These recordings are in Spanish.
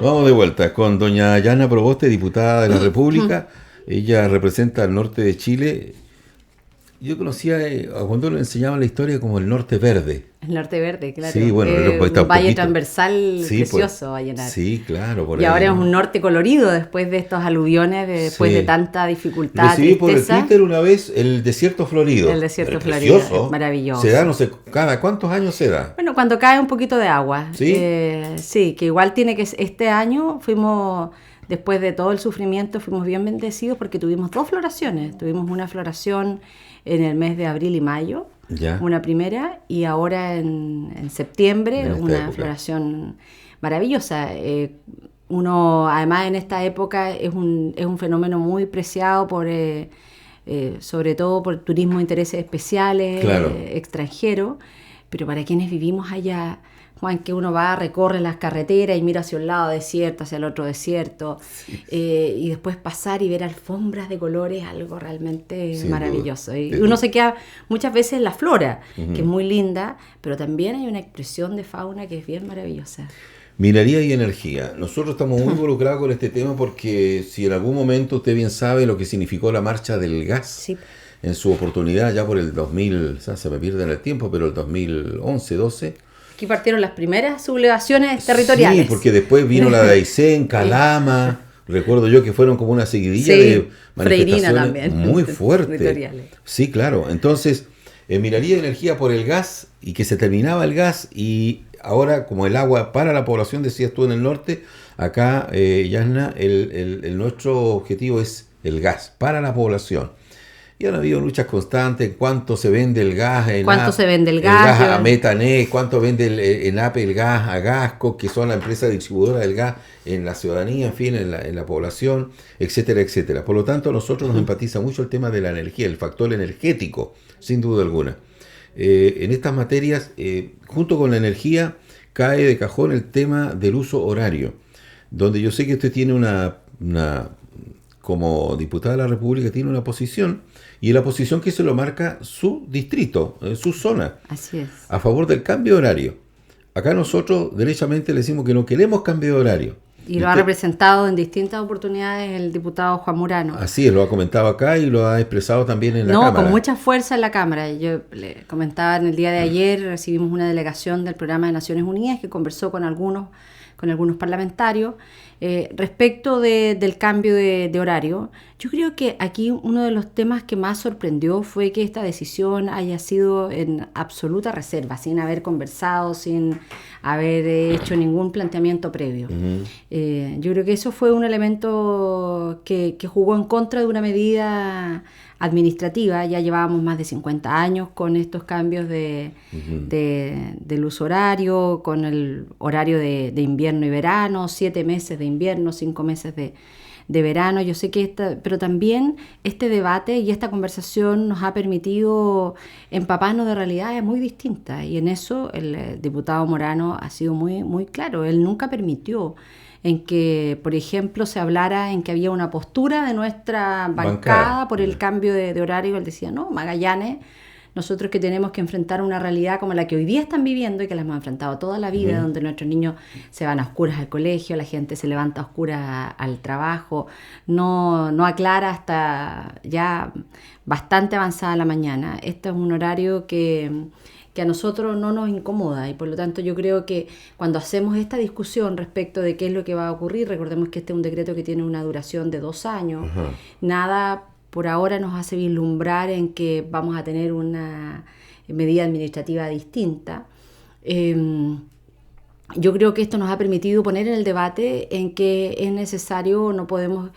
Vamos de vuelta con doña Yana Proboste, diputada de la República. Ella representa al norte de Chile. Yo conocía a cuando le enseñaban la historia como el norte verde. El norte verde, claro. Sí, bueno, un valle transversal sí, precioso a llenar. Sí, claro. Por y ahí, ahora es un norte colorido después de estos aluviones, después de tanta dificultad, recibí tristeza. Por el Twitter una vez el desierto florido. El desierto florido, es maravilloso. Se da, no sé, ¿cada cuántos años se da? Bueno, cuando cae un poquito de agua. ¿Sí? Sí, que igual tiene que... Este año fuimos... Después de todo el sufrimiento fuimos bien bendecidos porque tuvimos 2 floraciones. Tuvimos una floración en el mes de abril y mayo, una primera, y ahora en septiembre una floración maravillosa. Uno, además en esta época, es un fenómeno muy preciado por... sobre todo por turismo de intereses especiales, extranjeros, pero para quienes vivimos allá... Juan, que uno va, recorre las carreteras y mira hacia un lado desierto, hacia el otro desierto, y después pasar y ver alfombras de colores, algo realmente maravilloso. Y uno se queda muchas veces en la flora, que es muy linda, pero también hay una expresión de fauna que es bien maravillosa. Minería y energía. Nosotros estamos muy involucrados con este tema porque si en algún momento usted bien sabe lo que significó la marcha del gas, en su oportunidad ya por el 2000, se me pierde en el tiempo, pero el 2011, 12... Aquí partieron las primeras sublevaciones territoriales. Sí, porque después vino la de Aysén, Calama, recuerdo yo que fueron como una seguidilla de manifestaciones muy fuertes. Sí, claro. Entonces, minería y energía por el gas, y que se terminaba el gas, y ahora como el agua para la población, decías tú en el norte, acá, Yasna, nuestro objetivo es el gas para la población. Y han habido luchas constantes en cuánto se vende el gas, el gas a Metané, cuánto vende el ENAP, el gas a Gasco, que son la empresa distribuidora del gas en la ciudadanía, en fin, en la población, etcétera, etcétera. Por lo tanto, a nosotros nos empatiza mucho el tema de la energía, el factor energético, sin duda alguna. En estas materias, junto con la energía, cae de cajón el tema del uso horario, donde yo sé que usted tiene como diputada de la República, tiene una posición, y la posición que se lo marca su distrito, su zona. Así es. A favor del cambio de horario. Acá nosotros derechamente le decimos que no queremos cambio de horario. Y lo ha representado en distintas oportunidades el diputado Juan Murano. Así es, lo ha comentado acá y lo ha expresado también en la Cámara. No, con mucha fuerza en la Cámara. Yo le comentaba en el día de ayer, recibimos una delegación del Programa de Naciones Unidas que conversó con algunos parlamentarios respecto del cambio de horario. Yo creo que aquí uno de los temas que más sorprendió fue que esta decisión haya sido en absoluta reserva, sin haber conversado, sin haber hecho ningún planteamiento previo. Yo creo que eso fue un elemento que jugó en contra de una medida administrativa. Ya llevábamos más de 50 años con estos cambios del uso horario, con el horario de invierno y verano, 7 meses de invierno, 5 meses de verano. Yo sé que pero también este debate y esta conversación nos ha permitido empaparnos de realidades muy distintas, y en eso el diputado Morano ha sido muy, muy claro. Él nunca permitió en que, por ejemplo, se hablara en que había una postura de nuestra bancada por el cambio de horario. Él decía, no, Magallanes, nosotros que tenemos que enfrentar una realidad como la que hoy día están viviendo y que la hemos enfrentado toda la vida, donde nuestros niños se van a oscuras al colegio, la gente se levanta a oscuras al trabajo, no aclara hasta ya bastante avanzada la mañana. Este es un horario que a nosotros no nos incomoda, y por lo tanto yo creo que cuando hacemos esta discusión respecto de qué es lo que va a ocurrir, recordemos que este es un decreto que tiene una duración de 2 años, nada por ahora nos hace vislumbrar en que vamos a tener una medida administrativa distinta. Yo creo que esto nos ha permitido poner en el debate en que es necesario, no podemos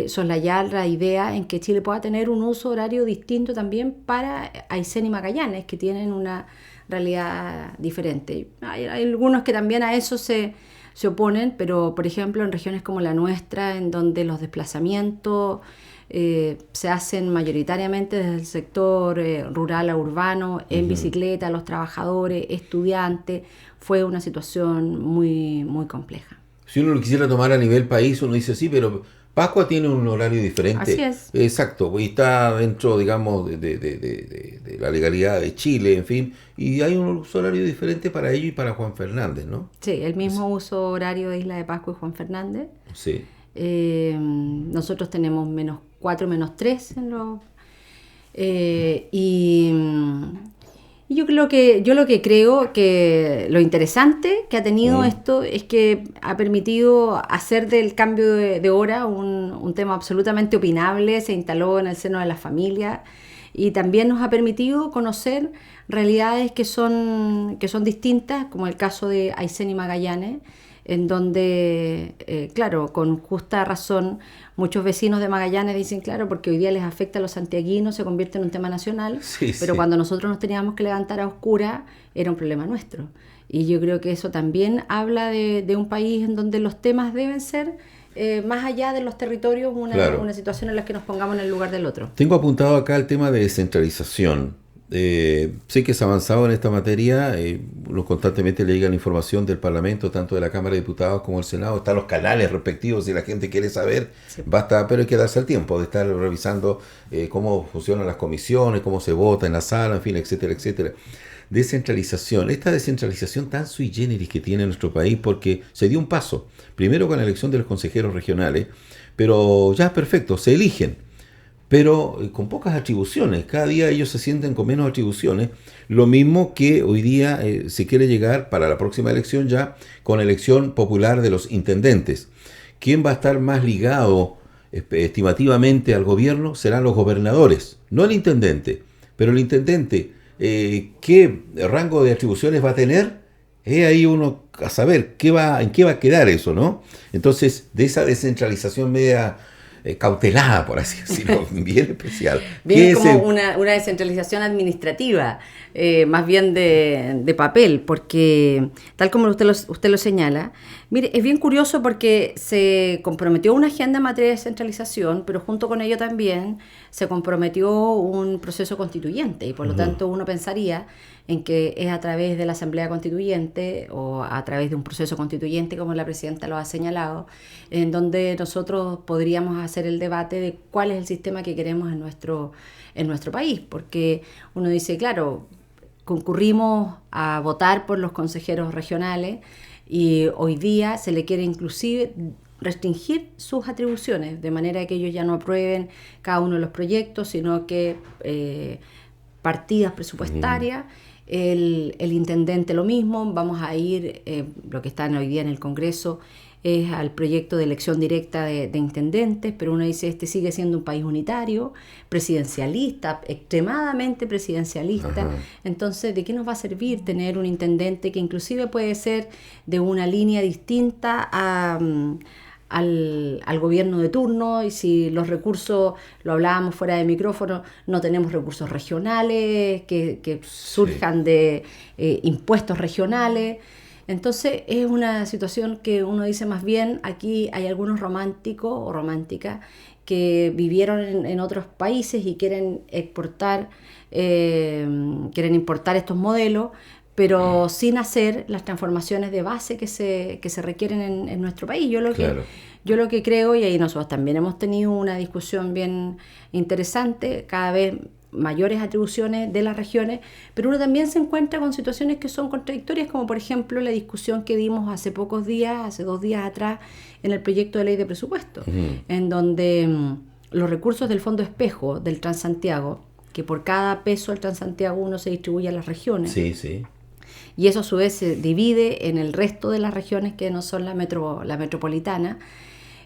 soslayar la idea en que Chile pueda tener un uso horario distinto también para Aysén y Magallanes, que tienen una realidad diferente. Hay algunos que también a eso se oponen, pero por ejemplo en regiones como la nuestra, en donde los desplazamientos se hacen mayoritariamente desde el sector rural a urbano, en bicicleta, los trabajadores, estudiantes, fue una situación muy, muy compleja. Si uno lo quisiera tomar a nivel país, uno dice sí, pero Pascua tiene un horario diferente. Así es. Exacto, y está dentro, digamos, de la legalidad de Chile, en fin, y hay un uso horario diferente para ellos y para Juan Fernández, ¿no? Sí, el mismo uso horario de Isla de Pascua y Juan Fernández. Sí. Nosotros tenemos -4, -3 en los... y yo lo que creo que lo interesante que ha tenido esto es que ha permitido hacer del cambio de hora un tema absolutamente opinable, se instaló en el seno de las familias y también nos ha permitido conocer realidades que son distintas, como el caso de Aysén y Magallanes, en donde, claro, con justa razón, muchos vecinos de Magallanes dicen, claro, porque hoy día les afecta a los santiaguinos, se convierte en un tema nacional, sí, pero sí. Cuando nosotros nos teníamos que levantar a oscuras, era un problema nuestro. Y yo creo que eso también habla de un país en donde los temas deben ser, más allá de los territorios, una situación en la que nos pongamos en el lugar del otro. Tengo apuntado acá el tema de descentralización. Sé que se ha avanzado en esta materia, constantemente le llega la información del Parlamento, tanto de la Cámara de Diputados como del Senado, están los canales respectivos si la gente quiere saber, sí. Basta, pero hay que darse el tiempo de estar revisando cómo funcionan las comisiones, cómo se vota en la sala, en fin, etcétera, etcétera. Descentralización, esta descentralización tan sui generis que tiene nuestro país, porque se dio un paso, primero con la elección de los consejeros regionales, pero ya es perfecto, se eligen, pero con pocas atribuciones. Cada día ellos se sienten con menos atribuciones. Lo mismo que hoy día se quiere llegar para la próxima elección ya con elección popular de los intendentes. ¿Quién va a estar más ligado estimativamente al gobierno? Serán los gobernadores, no el intendente. Pero el intendente, ¿qué rango de atribuciones va a tener? Ahí uno a saber en qué va a quedar eso, ¿no? Entonces, de esa descentralización media cautelada, por así decirlo, bien especial. Bien, como una descentralización administrativa, más bien de papel, porque tal como usted lo señala, mire, es bien curioso porque se comprometió una agenda en materia de descentralización, pero junto con ello también se comprometió un proceso constituyente y por lo tanto uno pensaría en que es a través de la Asamblea Constituyente o a través de un proceso constituyente, como la Presidenta lo ha señalado, en donde nosotros podríamos hacer el debate de cuál es el sistema que queremos en nuestro país, porque uno dice, claro, concurrimos a votar por los consejeros regionales y hoy día se le quiere inclusive restringir sus atribuciones, de manera que ellos ya no aprueben cada uno de los proyectos, sino que partidas presupuestarias. El intendente lo mismo, vamos a ir, lo que está hoy día en el Congreso es al proyecto de elección directa de intendentes, pero uno dice, sigue siendo un país unitario, presidencialista, extremadamente presidencialista. Ajá. Entonces, ¿de qué nos va a servir tener un intendente que inclusive puede ser de una línea distinta al gobierno de turno? Y si los recursos, lo hablábamos fuera de micrófono, no tenemos recursos regionales que surjan de impuestos regionales. Entonces es una situación que uno dice, más bien aquí hay algunos románticos o románticas que vivieron en otros países y quieren importar estos modelos, pero sin hacer las transformaciones de base que se requieren en nuestro país. Yo lo que creo, y ahí nosotros también hemos tenido una discusión bien interesante, cada vez mayores atribuciones de las regiones, pero uno también se encuentra con situaciones que son contradictorias, como por ejemplo la discusión que dimos hace 2 días atrás, en el proyecto de ley de presupuesto, en donde los recursos del Fondo Espejo del Transantiago, que por cada peso del Transantiago uno se distribuye a las regiones. Sí, sí. Y eso a su vez se divide en el resto de las regiones que no son la metropolitana,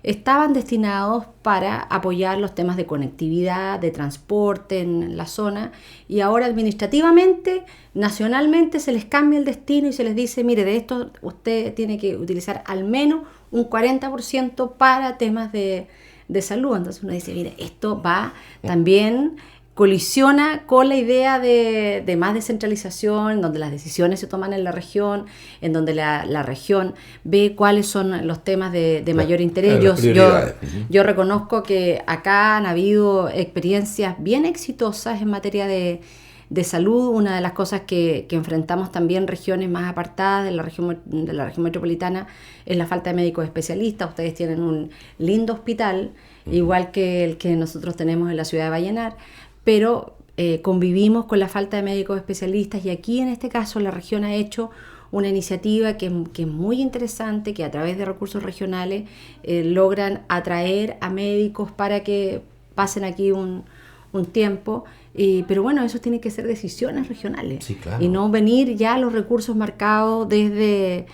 estaban destinados para apoyar los temas de conectividad, de transporte en la zona, y ahora administrativamente, nacionalmente se les cambia el destino y se les dice, mire, de esto usted tiene que utilizar al menos un 40% para temas de salud. Entonces uno dice, mire, esto va también... colisiona con la idea de más descentralización, donde las decisiones se toman en la región, en donde la región ve cuáles son los temas de mayor interés. Yo reconozco que acá han habido experiencias bien exitosas en materia de de salud. Una de las cosas que enfrentamos también regiones más apartadas de la región metropolitana es la falta de médicos especialistas. Ustedes tienen un lindo hospital, igual que el que nosotros tenemos en la ciudad de Vallenar, pero convivimos con la falta de médicos especialistas, y aquí en este caso la región ha hecho una iniciativa que es muy interesante, que a través de recursos regionales logran atraer a médicos para que pasen aquí un tiempo, pero bueno, eso tiene que ser decisiones regionales, sí, claro. Y no venir ya los recursos marcados desde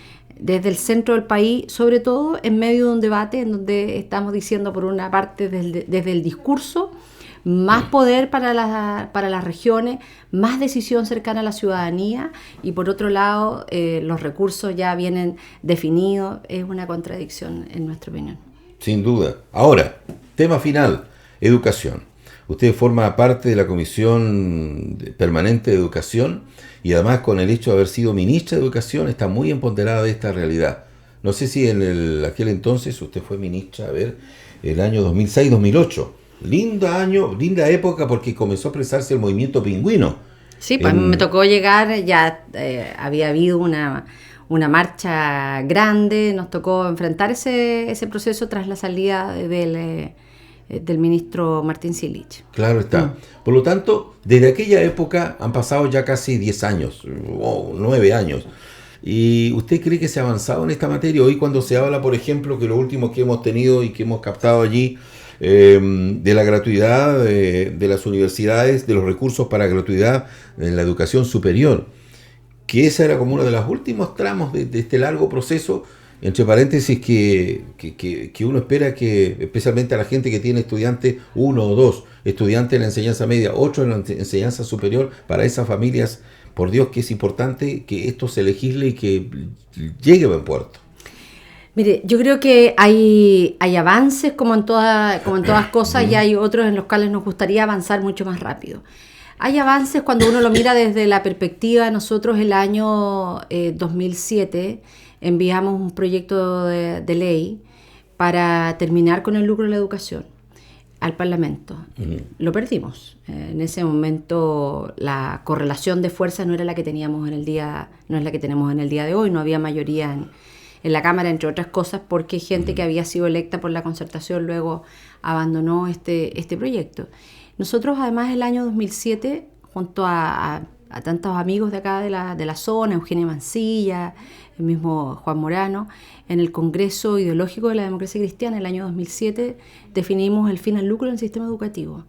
el centro del país, sobre todo en medio de un debate en donde estamos diciendo por una parte desde el discurso, más poder para las regiones, más decisión cercana a la ciudadanía, y por otro lado los recursos ya vienen definidos. Es una contradicción en nuestra opinión. Sin duda. Ahora, tema final, educación. Usted forma parte de la Comisión Permanente de Educación y además, con el hecho de haber sido ministra de Educación, está muy empoderada de esta realidad. No sé si en aquel entonces usted fue ministra, el año 2006-2008. Linda año, linda época, porque comenzó a expresarse el movimiento pingüino. Sí, pues me tocó llegar, ya había habido una marcha grande, nos tocó enfrentar ese proceso tras la salida del ministro Martín Silich. Claro está. Por lo tanto, desde aquella época han pasado ya casi 10 años, o 9 años. ¿Y usted cree que se ha avanzado en esta materia? Hoy, cuando se habla, por ejemplo, que lo último que hemos tenido y que hemos captado allí, de la gratuidad de las universidades, de los recursos para gratuidad en la educación superior, que esa era como uno de los últimos tramos de este largo proceso, entre paréntesis, que uno espera que, especialmente a la gente que tiene estudiantes, 1 o 2 estudiantes en la enseñanza media, 8 en la enseñanza superior, para esas familias, por Dios que es importante que esto se legisle y que llegue a buen puerto. Mire, yo creo que hay avances como en todas cosas, y hay otros en los cuales nos gustaría avanzar mucho más rápido. Hay avances cuando uno lo mira desde la perspectiva. Nosotros el año 2007 enviamos un proyecto de ley para terminar con el lucro de la educación al Parlamento. Lo perdimos. En ese momento la correlación de fuerzas no era la que teníamos no es la que tenemos en el día de hoy. No había mayoría en la Cámara, entre otras cosas, porque gente que había sido electa por la concertación luego abandonó este proyecto. Nosotros, además, el año 2007, junto a tantos amigos de acá de la zona, Eugenia Mancilla, el mismo Juan Morano, en el Congreso Ideológico de la Democracia Cristiana, el año 2007, definimos el fin al lucro en el sistema educativo.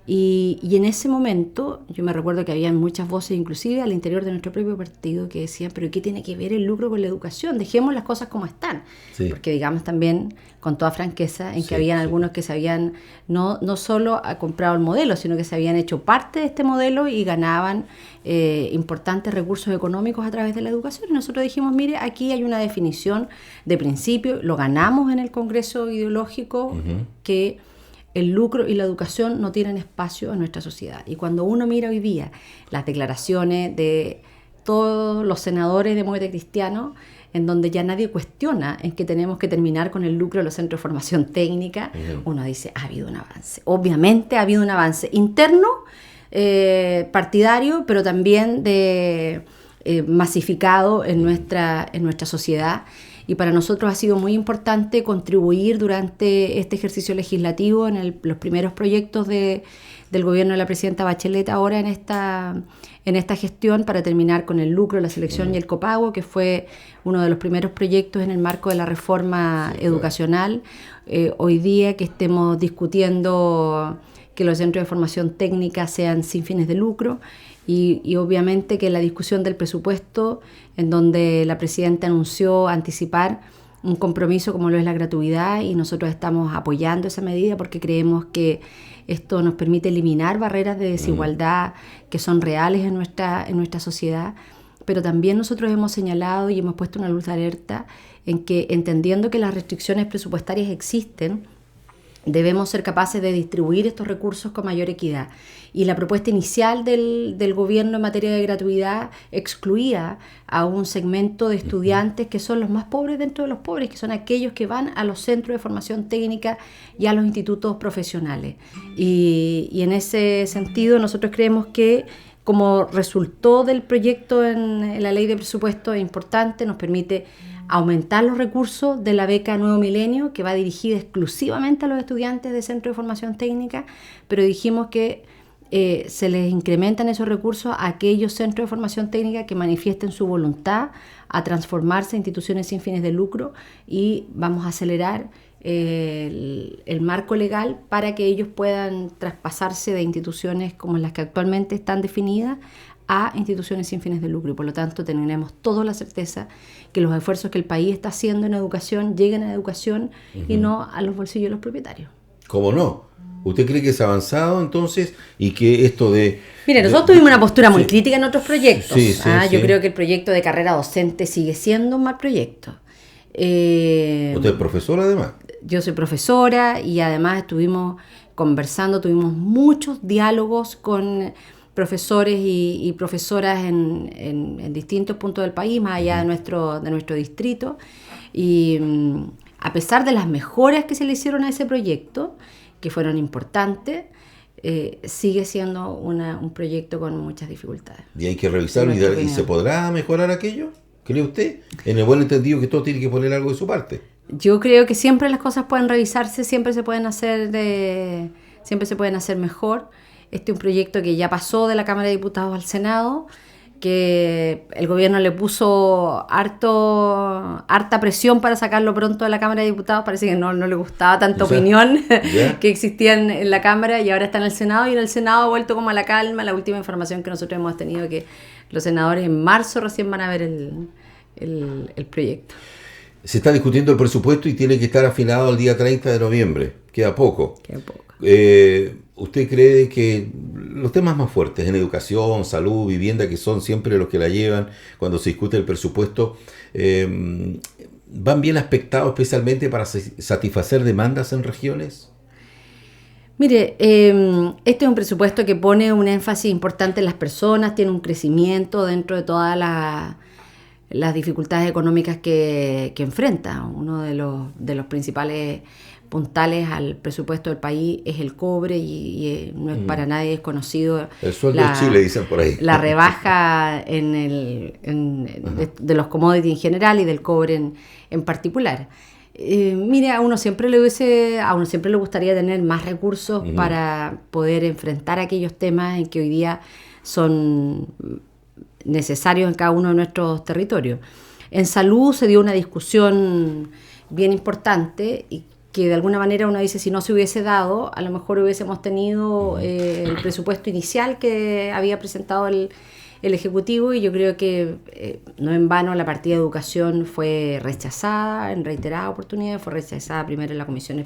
Y en ese momento, yo me recuerdo que había muchas voces, inclusive al interior de nuestro propio partido, que decían, pero ¿qué tiene que ver el lucro con la educación? Dejemos las cosas como están. Sí. Porque digamos también, con toda franqueza, en que habían algunos que se habían no solo comprado el modelo, sino que se habían hecho parte de este modelo y ganaban importantes recursos económicos a través de la educación. Y nosotros dijimos, mire, aquí hay una definición de principio, lo ganamos en el Congreso Ideológico, que el lucro y la educación no tienen espacio en nuestra sociedad. Y cuando uno mira hoy día las declaraciones de todos los senadores demócratas cristianos, en donde ya nadie cuestiona en que tenemos que terminar con el lucro de los centros de formación técnica, uno dice, ha habido un avance. Obviamente ha habido un avance interno, partidario, pero también masificado en nuestra sociedad. Y para nosotros ha sido muy importante contribuir durante este ejercicio legislativo en los primeros proyectos del gobierno de la presidenta Bachelet ahora en esta gestión, para terminar con el lucro, la selección y el copago, que fue uno de los primeros proyectos en el marco de la reforma educacional. Hoy día que estemos discutiendo que los centros de formación técnica sean sin fines de lucro. Y obviamente que la discusión del presupuesto, en donde la presidenta anunció anticipar un compromiso como lo es la gratuidad, y nosotros estamos apoyando esa medida porque creemos que esto nos permite eliminar barreras de desigualdad que son reales en nuestra sociedad. Pero también nosotros hemos señalado y hemos puesto una luz de alerta en que, entendiendo que las restricciones presupuestarias existen, debemos ser capaces de distribuir estos recursos con mayor equidad. Y la propuesta inicial del gobierno en materia de gratuidad excluía a un segmento de estudiantes que son los más pobres dentro de los pobres, que son aquellos que van a los centros de formación técnica y a los institutos profesionales. Y en ese sentido nosotros creemos que como resultó del proyecto en la ley de presupuesto es importante, nos permite aumentar los recursos de la beca Nuevo Milenio, que va dirigida exclusivamente a los estudiantes de Centro de Formación Técnica, pero dijimos que se les incrementan esos recursos a aquellos centros de formación técnica que manifiesten su voluntad a transformarse en instituciones sin fines de lucro, y vamos a acelerar el marco legal para que ellos puedan traspasarse de instituciones como las que actualmente están definidas a instituciones sin fines de lucro, y por lo tanto tenemos toda la certeza que los esfuerzos que el país está haciendo en educación lleguen a la educación y no a los bolsillos de los propietarios. ¿Cómo no? ¿Usted cree que es avanzado entonces y que esto de... Mire, nosotros tuvimos una postura muy crítica en otros proyectos. Sí. Yo creo que el proyecto de carrera docente sigue siendo un mal proyecto. ¿Usted es profesora además? Yo soy profesora y además estuvimos conversando, tuvimos muchos diálogos con profesores y profesoras en distintos puntos del país, más allá de nuestro distrito. Y a pesar de las mejoras que se le hicieron a ese proyecto, que fueron importantes, sigue siendo un proyecto con muchas dificultades. Y hay que revisarlo y se podrá mejorar aquello, ¿cree usted? En el buen entendido que todo tiene que poner algo de su parte. Yo creo que siempre las cosas pueden revisarse, siempre se pueden hacer mejor. Este es un proyecto que ya pasó de la Cámara de Diputados al Senado, que el gobierno le puso harta presión para sacarlo pronto de la Cámara de Diputados. Parece que no le gustaba tanta opinión que existía en la Cámara, y ahora está en el Senado, y en el Senado ha vuelto como a la calma. La última información que nosotros hemos tenido, que los senadores en marzo recién van a ver el proyecto. Se está discutiendo el presupuesto y tiene que estar afinado el día 30 de noviembre. Queda poco. ¿Usted cree que los temas más fuertes en educación, salud, vivienda, que son siempre los que la llevan cuando se discute el presupuesto, van bien aspectados especialmente para satisfacer demandas en regiones? Mire, este es un presupuesto que pone un énfasis importante en las personas, tiene un crecimiento dentro de todas las dificultades económicas que enfrenta. Uno de los principales puntales al presupuesto del país es el cobre, y no es para nadie desconocido el sueldo de Chile, dicen por ahí. La rebaja de los commodities en general y del cobre en particular. Mire, a uno siempre le gustaría tener más recursos para poder enfrentar aquellos temas en que hoy día son necesarios en cada uno de nuestros territorios. En salud se dio una discusión bien importante, y que de alguna manera uno dice, si no se hubiese dado, a lo mejor hubiésemos tenido el presupuesto inicial que había presentado el Ejecutivo, y yo creo que no en vano la partida de educación fue rechazada en reiteradas oportunidades. Fue rechazada primero en la comisión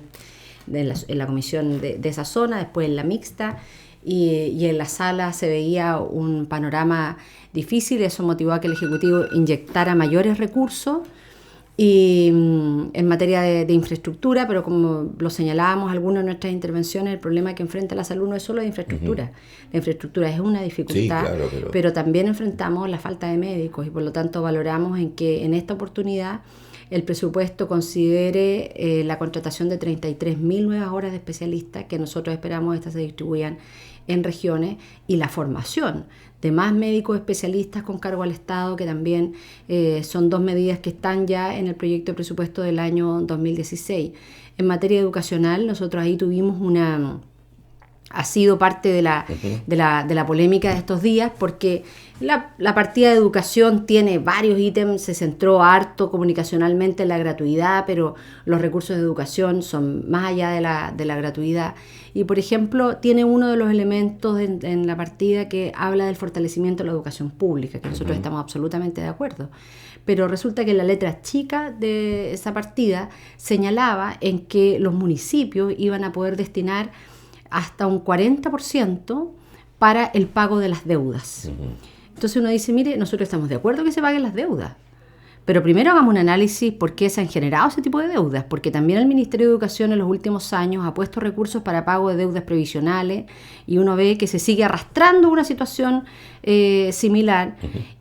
de esa zona, después en la mixta, y en la sala se veía un panorama difícil. Eso motivó a que el Ejecutivo inyectara mayores recursos y en materia de infraestructura, pero como lo señalábamos algunos en nuestras intervenciones, el problema que enfrenta la salud no es solo de infraestructura. La infraestructura es una dificultad, sí, claro, pero también enfrentamos la falta de médicos, y por lo tanto valoramos en que en esta oportunidad el presupuesto considere la contratación de 33.000 nuevas horas de especialistas, que nosotros esperamos estas se distribuyan en regiones, y la formación de más médicos especialistas con cargo al Estado, que también son dos medidas que están ya en el proyecto de presupuesto del año 2016. En materia educacional, nosotros ahí tuvimos ha sido parte de la polémica de estos días, porque la partida de educación tiene varios ítems, se centró harto comunicacionalmente en la gratuidad, pero los recursos de educación son más allá de la gratuidad. Y, por ejemplo, tiene uno de los elementos en la partida que habla del fortalecimiento de la educación pública, que nosotros estamos absolutamente de acuerdo. Pero resulta que la letra chica de esa partida señalaba en que los municipios iban a poder destinar hasta un 40% para el pago de las deudas. Entonces uno dice, mire, nosotros estamos de acuerdo que se paguen las deudas, pero primero hagamos un análisis por qué se han generado ese tipo de deudas, porque también el Ministerio de Educación en los últimos años ha puesto recursos para pago de deudas previsionales, y uno ve que se sigue arrastrando una situación similar,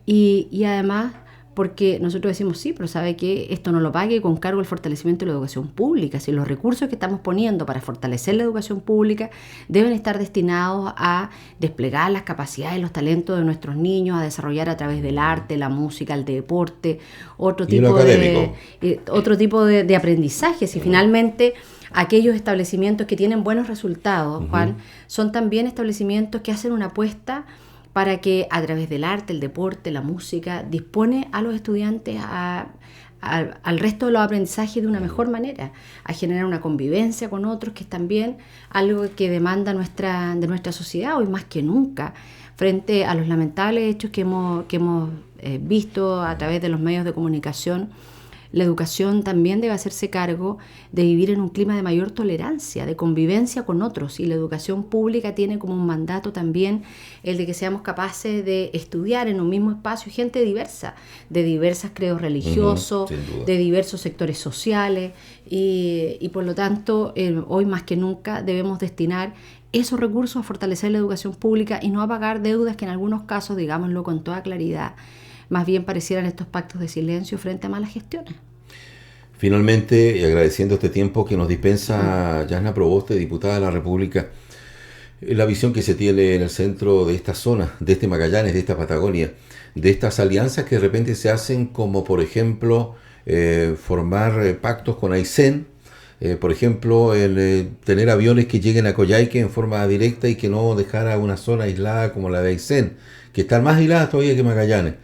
y además porque nosotros decimos, sí, pero ¿sabe qué? Esto no lo pague con cargo al fortalecimiento de la educación pública. Si los recursos que estamos poniendo para fortalecer la educación pública deben estar destinados a desplegar las capacidades, los talentos de nuestros niños, a desarrollar a través del arte, la música, el deporte, otro tipo de aprendizajes. Y finalmente, aquellos establecimientos que tienen buenos resultados, Juan, son también establecimientos que hacen una apuesta para que a través del arte, el deporte, la música, dispone a los estudiantes al resto de los aprendizajes de una mejor manera, a generar una convivencia con otros, que es también algo que demanda de nuestra sociedad hoy más que nunca, frente a los lamentables hechos que hemos visto a través de los medios de comunicación. La educación también debe hacerse cargo de vivir en un clima de mayor tolerancia, de convivencia con otros, y la educación pública tiene como un mandato también el de que seamos capaces de estudiar en un mismo espacio gente diversa, de diversos credos religiosos, de diversos sectores sociales, y por lo tanto hoy más que nunca debemos destinar esos recursos a fortalecer la educación pública y no a pagar deudas que en algunos casos, digámoslo con toda claridad, más bien parecieran estos pactos de silencio frente a malas gestiones. Finalmente, y agradeciendo este tiempo que nos dispensa Yasna Proboste, diputada de la República, la visión que se tiene en el centro de esta zona, de este Magallanes, de esta Patagonia, de estas alianzas que de repente se hacen, como por ejemplo formar pactos con Aysén, por ejemplo tener aviones que lleguen a Coyhaique en forma directa y que no dejar a una zona aislada como la de Aysén, que están más aisladas todavía que Magallanes.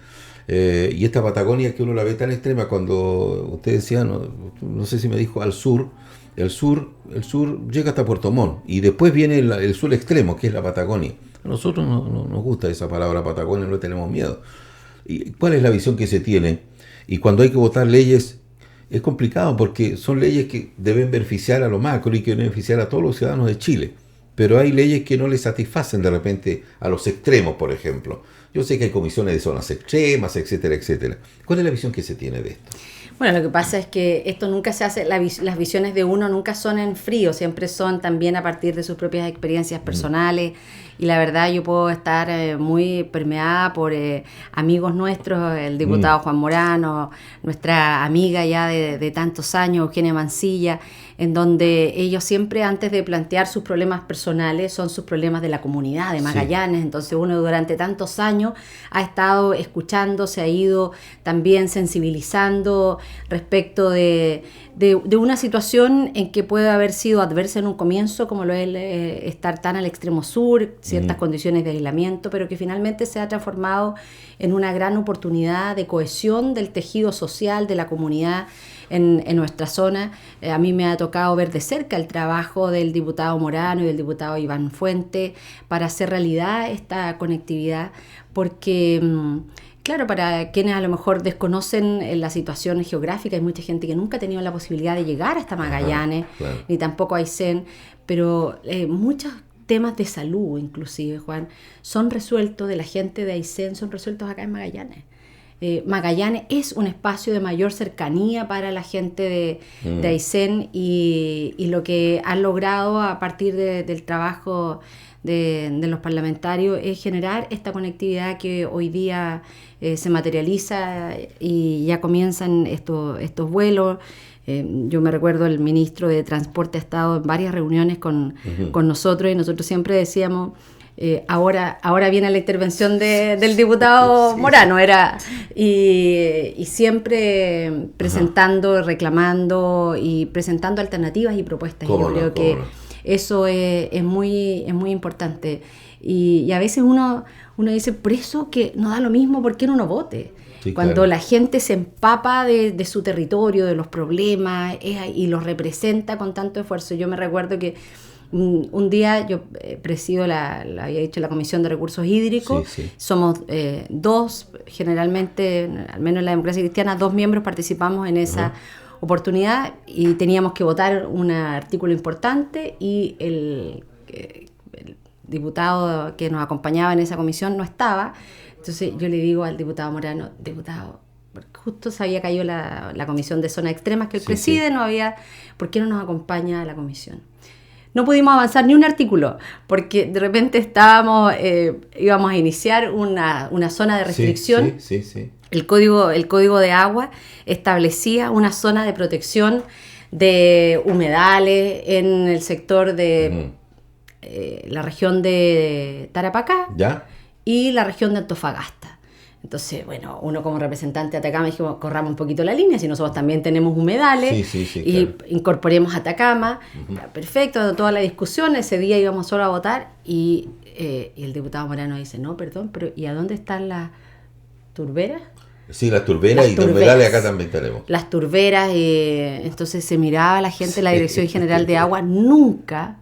Y esta Patagonia que uno la ve tan extrema, cuando usted decía, no sé si me dijo al sur, el sur llega hasta Puerto Montt y después viene el sur extremo, que es la Patagonia. A nosotros no nos gusta esa palabra Patagonia, no le tenemos miedo. ¿Y cuál es la visión que se tiene? Y cuando hay que votar leyes es complicado, porque son leyes que deben beneficiar a lo macro y que deben beneficiar a todos los ciudadanos de Chile, pero hay leyes que no les satisfacen de repente a los extremos, por ejemplo. Yo sé que hay comisiones de zonas extremas, etcétera, etcétera. ¿Cuál es la visión que se tiene de esto? Bueno, lo que pasa es que esto nunca se hace, las visiones de uno nunca son en frío, siempre son también a partir de sus propias experiencias personales. Y la verdad yo puedo estar muy permeada por amigos nuestros, el diputado Juan Morano, nuestra amiga ya de tantos años, Eugenia Mancilla, en donde ellos siempre, antes de plantear sus problemas personales, son sus problemas de la comunidad de Magallanes. Entonces uno durante tantos años ha estado escuchando, se ha ido también sensibilizando respecto de una situación en que puede haber sido adversa en un comienzo, como lo es estar tan al extremo sur, ciertas condiciones de aislamiento, pero que finalmente se ha transformado en una gran oportunidad de cohesión del tejido social de la comunidad en nuestra zona. A mí me ha tocado ver de cerca el trabajo del diputado Morano y del diputado Iván Fuente para hacer realidad esta conectividad, porque claro, para quienes a lo mejor desconocen la situación geográfica, hay mucha gente que nunca ha tenido la posibilidad de llegar hasta Magallanes, ni tampoco a Aysén, pero muchos temas de salud, inclusive, Juan, son resueltos de la gente de Aysén, son resueltos acá en Magallanes. Magallanes es un espacio de mayor cercanía para la gente de Aysén, y lo que han logrado a partir del trabajo de los parlamentarios es generar esta conectividad que hoy día se materializa y ya comienzan estos vuelos. Yo me recuerdo, el ministro de Transporte ha estado en varias reuniones con nosotros, y nosotros siempre decíamos, ahora viene la intervención del diputado Morano, y siempre presentando, reclamando y presentando alternativas y propuestas. Yo creo que eso es muy importante. Y a veces uno dice, por eso que no da lo mismo, ¿por qué no vote? Sí, cuando la gente se empapa de su territorio, de los problemas, y los representa con tanto esfuerzo. Yo me recuerdo que un día yo presido había dicho, la Comisión de Recursos Hídricos. Sí. Somos dos, generalmente, al menos en la democracia cristiana, 2 miembros participamos en esa oportunidad, y teníamos que votar un artículo importante, y el diputado que nos acompañaba en esa comisión no estaba. Entonces yo le digo al diputado Morano, diputado, porque justo se había caído la comisión de zonas extremas que él preside, ¿por qué no nos acompaña a la comisión? No pudimos avanzar ni un artículo, porque de repente íbamos a iniciar una zona de restricción. El código de agua establecía una zona de protección de humedales en el sector de la región de Tarapacá, ¿ya?, y la región de Antofagasta. Entonces, bueno, uno como representante de Atacama dijimos, corramos un poquito la línea, si nosotros también tenemos humedales, y claro, incorporemos Atacama. Perfecto, toda la discusión, ese día íbamos solo a votar, y el diputado Morano dice, no, perdón, pero ¿y a dónde están las turberas? Sí, las turberas, y los humedales acá también tenemos. Las turberas, entonces se miraba a la gente, la Dirección General de Agua nunca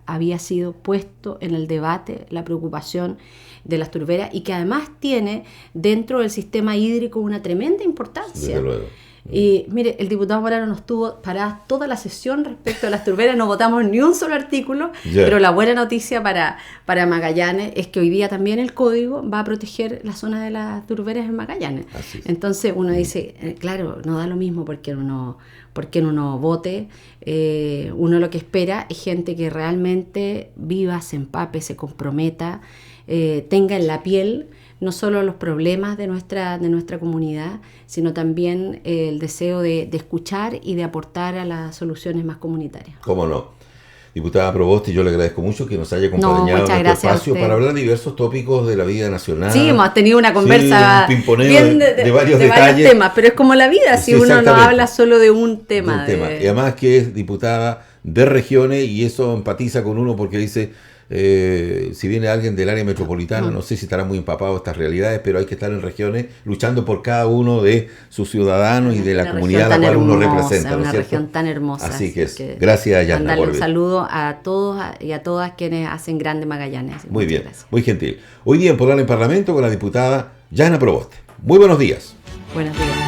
había sido puesto en el debate la preocupación de las turberas, y que además tiene dentro del sistema hídrico una tremenda importancia. Desde luego. Y mire, el diputado Morano nos tuvo parada toda la sesión respecto a las turberas, no votamos ni un solo artículo, pero la buena noticia para Magallanes es que hoy día también el código va a proteger la zona de las turberas en Magallanes. Entonces uno dice, claro, no da lo mismo porque uno vote, uno lo que espera es gente que realmente viva, se empape, se comprometa, tenga en la piel no solo los problemas de nuestra comunidad, sino también el deseo de escuchar y de aportar a las soluciones más comunitarias. ¿Cómo no? Diputada Proboste, yo le agradezco mucho que nos haya acompañado en este espacio para hablar de diversos tópicos de la vida nacional. Sí, hemos tenido una conversa bien de varios detalles, temas, pero es como la vida, si uno no habla solo de un tema. Y además que es diputada de regiones, y eso empatiza con uno porque dice, si viene alguien del área metropolitana, no sé si estará muy empapado de estas realidades, pero hay que estar en regiones luchando por cada uno de sus ciudadanos y de la comunidad a la cual uno representa. Una región tan hermosa. Así que gracias, Yana. Mandarle un saludo a todos y a todas quienes hacen grande Magallanes. Muy bien, gracias. Muy gentil. Hoy día en Polar en Parlamento con la diputada Yana Proboste. Muy buenos días. Buenos días.